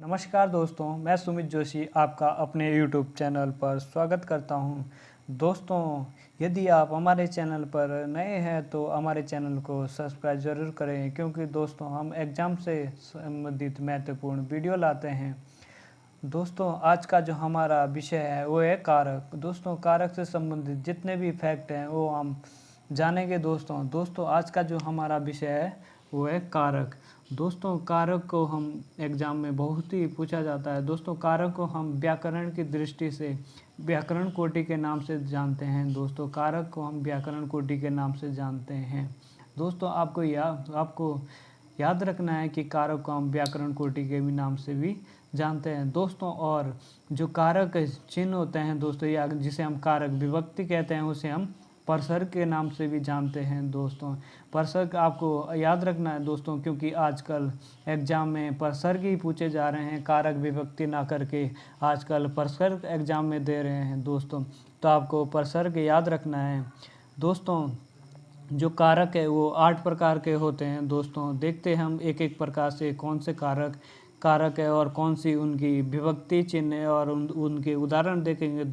नमस्कार दोस्तों, मैं सुमित जोशी आपका अपने YouTube चैनल पर स्वागत करता हूं। दोस्तों, यदि आप हमारे चैनल पर नए हैं तो हमारे चैनल को सब्सक्राइब ज़रूर करें, क्योंकि दोस्तों हम एग्ज़ाम से संबंधित महत्वपूर्ण वीडियो लाते हैं। दोस्तों, आज का जो हमारा विषय है वो है कारक। दोस्तों, कारक से संबंधित जितने भी फैक्ट हैं वो हम जानेंगे। दोस्तों आज का जो हमारा विषय है वो है कारक। दोस्तों, कारक को हम एग्ज़ाम में बहुत ही पूछा जाता है। दोस्तों, कारक को हम व्याकरण की दृष्टि से व्याकरण कोटि के नाम से जानते हैं। दोस्तों, कारक को हम व्याकरण कोटि के नाम से जानते हैं। दोस्तों, आपको याद रखना है कि कारक को हम व्याकरण कोटि के भी नाम से भी जानते हैं। दोस्तों, और जो कारक चिन्ह होते हैं दोस्तों, या जिसे हम कारक विभक्ति कहते हैं, उसे हम परसर्ग के नाम से भी जानते हैं। दोस्तों, परसर्ग आपको याद रखना है दोस्तों, क्योंकि आजकल एग्ज़ाम में परसर्ग ही पूछे जा रहे हैं, कारक विभक्ति ना करके आजकल परसर्ग एग्ज़ाम में दे रहे हैं दोस्तों। तो आपको परसर्ग याद रखना है। दोस्तों, जो कारक है वो 8 प्रकार के होते हैं। दोस्तों, देखते हैं हम एक एक प्रकार से कौन से कारक है और कौन सी उनकी विभक्ति चिन्ह है, और उनके उदाहरण देखेंगे।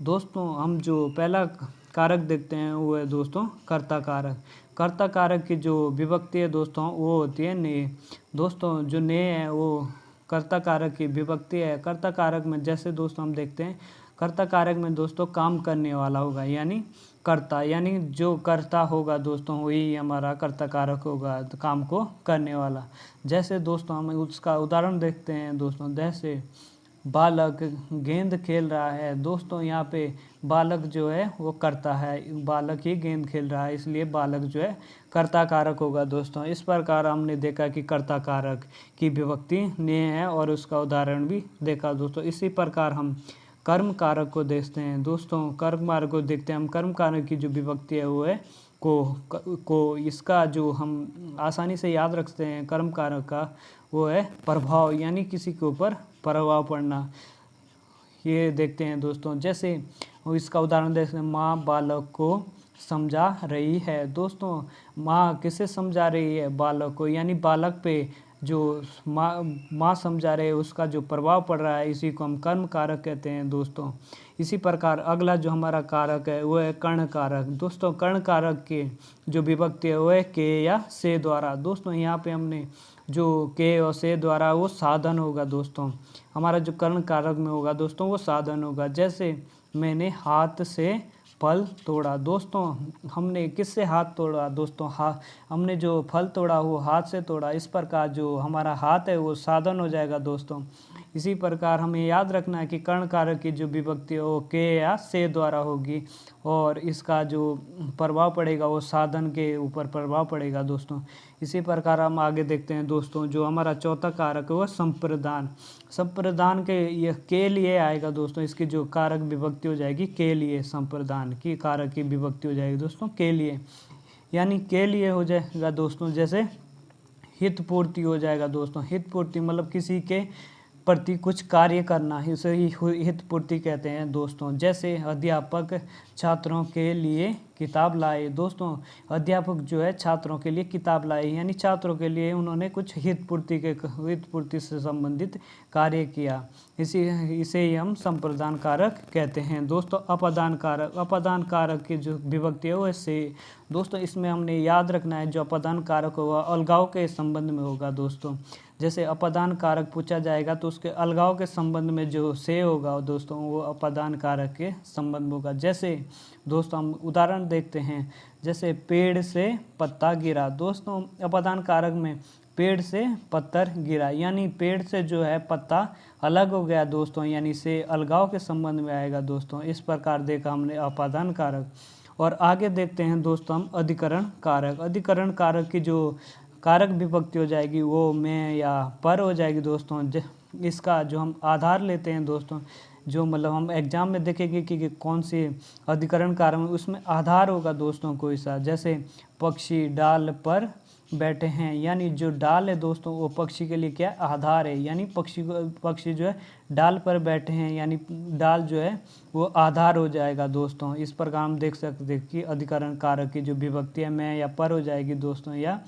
दोस्तों हम जो पहला कारक देखते हैं वो है दोस्तों कर्ता कारक। कर्ता कारक की जो विभक्ति है दोस्तों वो होती है ने। दोस्तों, जो ने है वो कर्ता कारक की विभक्ति है। कर्ता कारक में जैसे दोस्तों हम देखते हैं, कर्ता कारक में दोस्तों काम करने वाला होगा, यानी कर्ता, यानी जो कर्ता होगा दोस्तों वही हमारा कर्ता कारक होगा, तो काम को करने वाला। जैसे दोस्तों हम उसका उदाहरण देखते हैं दोस्तों, जैसे बालक गेंद खेल रहा है। दोस्तों, यहाँ पे बालक जो है वो कर्ता है, बालक ही गेंद खेल रहा है, इसलिए बालक जो है कर्ता कारक होगा। दोस्तों, इस प्रकार हमने देखा कि कर्ता कारक की विभक्ति ने है और उसका उदाहरण भी देखा। दोस्तों, इसी प्रकार हम कर्म कारक को देखते हैं। दोस्तों, कर्म कारक को देखते हैं हम। कर्म कारक की जो विभक्ति है वो है को इसका जो हम आसानी से याद रखते हैं कर्म कारक का, वो है प्रभाव, यानी किसी के ऊपर प्रभाव पड़ना। ये देखते हैं दोस्तों, जैसे इसका उदाहरण देखते हैं, माँ बालक को समझा रही है। दोस्तों, माँ किसे समझा रही है? बालक को, यानी बालक पे जो माँ समझा रहे उसका जो प्रभाव पड़ रहा है, इसी को हम कर्म कारक कहते हैं। दोस्तों, इसी प्रकार अगला जो हमारा कारक है वो है कर्ण कारक। दोस्तों, कर्ण कारक के जो विभक्ति है वो है के या से द्वारा। दोस्तों, यहाँ पे हमने जो के और से द्वारा वो साधन होगा। दोस्तों, हमारा जो कर्ण कारक में होगा दोस्तों वो साधन होगा। जैसे मैंने हाथ से फल तोड़ा। दोस्तों, हमने किससे हाथ तोड़ा? दोस्तों, हमने जो फल तोड़ा वो हाथ से तोड़ा। इस प्रकार जो हमारा हाथ है वो साधन हो जाएगा। दोस्तों, इसी प्रकार हमें याद रखना है कि कर्ण कारक की जो विभक्ति है वो के या से द्वारा होगी, और इसका जो प्रभाव पड़ेगा वो साधन के ऊपर प्रभाव पड़ेगा। दोस्तों, इसी प्रकार हम आगे देखते हैं दोस्तों, जो हमारा चौथा कारक है वो संप्रदान। संप्रदान के लिए आएगा दोस्तों, इसकी जो कारक विभक्ति हो जाएगी के लिए, संप्रदान की कारक की विभक्ति हो जाएगी दोस्तों के लिए, यानी के लिए हो जाएगा दोस्तों। जैसे हित पूर्ति हो जाएगा दोस्तों। हित पूर्ति मतलब किसी के प्रति कुछ कार्य करना, इसे ही हित पूर्ति कहते हैं। दोस्तों, जैसे अध्यापक छात्रों के लिए किताब लाए। दोस्तों, अध्यापक जो है छात्रों के लिए किताब लाए, यानी छात्रों के लिए उन्होंने कुछ हित पूर्ति से संबंधित कार्य किया। इसे ही हम संप्रदान कारक कहते हैं। दोस्तों, अपादान कारक की जो विभक्ति है वो से। दोस्तों, इसमें हमने याद रखना है जो अपादान कारक होगा अलगाव के संबंध में होगा। दोस्तों, जैसे अपादान कारक पूछा जाएगा तो उसके अलगाव के संबंध में जो से होगा दोस्तों वो अपादान कारक के संबंध में होगा। जैसे दोस्तों हम उदाहरण देखते हैं, जैसे पेड़ से पत्ता गिरा। दोस्तों, अपादान कारक में पेड़ से पत्थर गिरा, यानी पेड़ से जो है पत्ता अलग हो गया दोस्तों, यानी से अलगाव के संबंध में आएगा। दोस्तों, इस प्रकार देखा हमने अपादान कारक। और आगे देखते हैं दोस्तों हम अधिकरण कारक। अधिकरण कारक की जो कारक विभक्ति हो जाएगी वो में या पर हो जाएगी। दोस्तों, इसका जो हम आधार लेते हैं दोस्तों, जो मतलब हम एग्जाम में देखेंगे कि कौन सी अधिकरण कारक, उसमें आधार होगा दोस्तों कोई सा। जैसे पक्षी डाल पर बैठे हैं, यानी जो डाल है दोस्तों वो पक्षी के लिए क्या आधार है, यानी पक्षी जो है डाल पर बैठे हैं, यानी डाल जो है वो आधार हो जाएगा। दोस्तों, इस प्रकार हम देख सकते हैं कि अधिकरण कारक की जो विभक्ति है में या पर हो जाएगी दोस्तों, या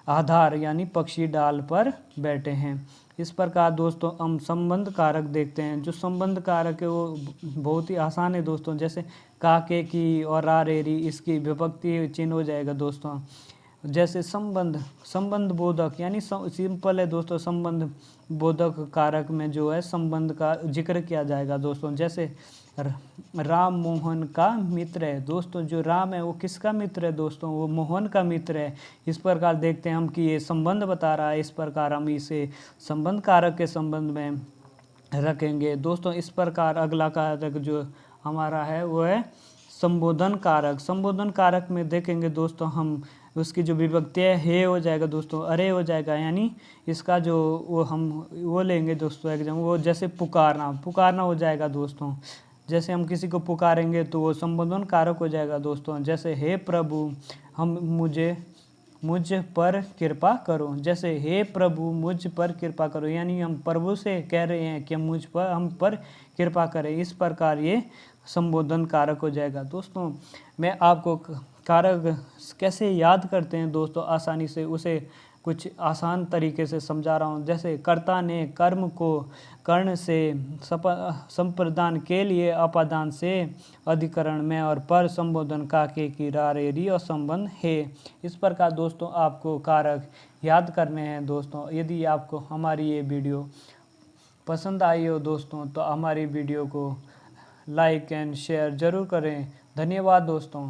आधार, यानी पक्षी डाल पर बैठे हैं। इस प्रकार दोस्तों हम संबंध कारक देखते हैं। जो संबंध कारक है वो बहुत ही आसान है दोस्तों। जैसे का, के, की और रा, रे, री, इसकी विभक्ति चिन्ह हो जाएगा दोस्तों। जैसे संबंध बोधक यानी सिंपल है दोस्तों। संबंध बोधक कारक में जो है संबंध का जिक्र किया जाएगा दोस्तों। जैसे राम मोहन का मित्र है दोस्तों। जो राम है वो किसका मित्र है दोस्तों? वो मोहन का मित्र है। इस प्रकार देखते हैं हम कि ये संबंध बता रहा है। इस प्रकार हम इसे संबंध कारक के संबंध में रखेंगे दोस्तों। इस प्रकार अगला कारक जो हमारा है वो है संबोधन कारक। संबोधन कारक में देखेंगे दोस्तों हम उसकी जो विभक्ति है हो जाएगा दोस्तों, अरे हो जाएगा। यानी इसका जो वो लेंगे दोस्तों एग्जाम, वो जैसे पुकारना हो जाएगा दोस्तों। जैसे हम किसी को पुकारेंगे तो वो संबोधन कारक हो जाएगा दोस्तों। जैसे हे प्रभु मुझ पर कृपा करो। जैसे हे प्रभु मुझ पर कृपा करो, यानी हम प्रभु से कह रहे हैं कि हम पर कृपा करें। इस प्रकार ये संबोधन कारक हो जाएगा दोस्तों। मैं आपको कारक कैसे याद करते हैं दोस्तों आसानी से, उसे कुछ आसान तरीके से समझा रहा हूँ। जैसे कर्ता ने कर्म को कर्ण से संप्रदान के लिए अपादान से अधिकरण में और पर संबोधन का, के, की, रा, रे, री और संबंध है। इस प्रकार दोस्तों आपको कारक याद करने हैं दोस्तों। यदि आपको हमारी ये वीडियो पसंद आई हो दोस्तों तो हमारी वीडियो को लाइक एंड शेयर ज़रूर करें। धन्यवाद दोस्तों।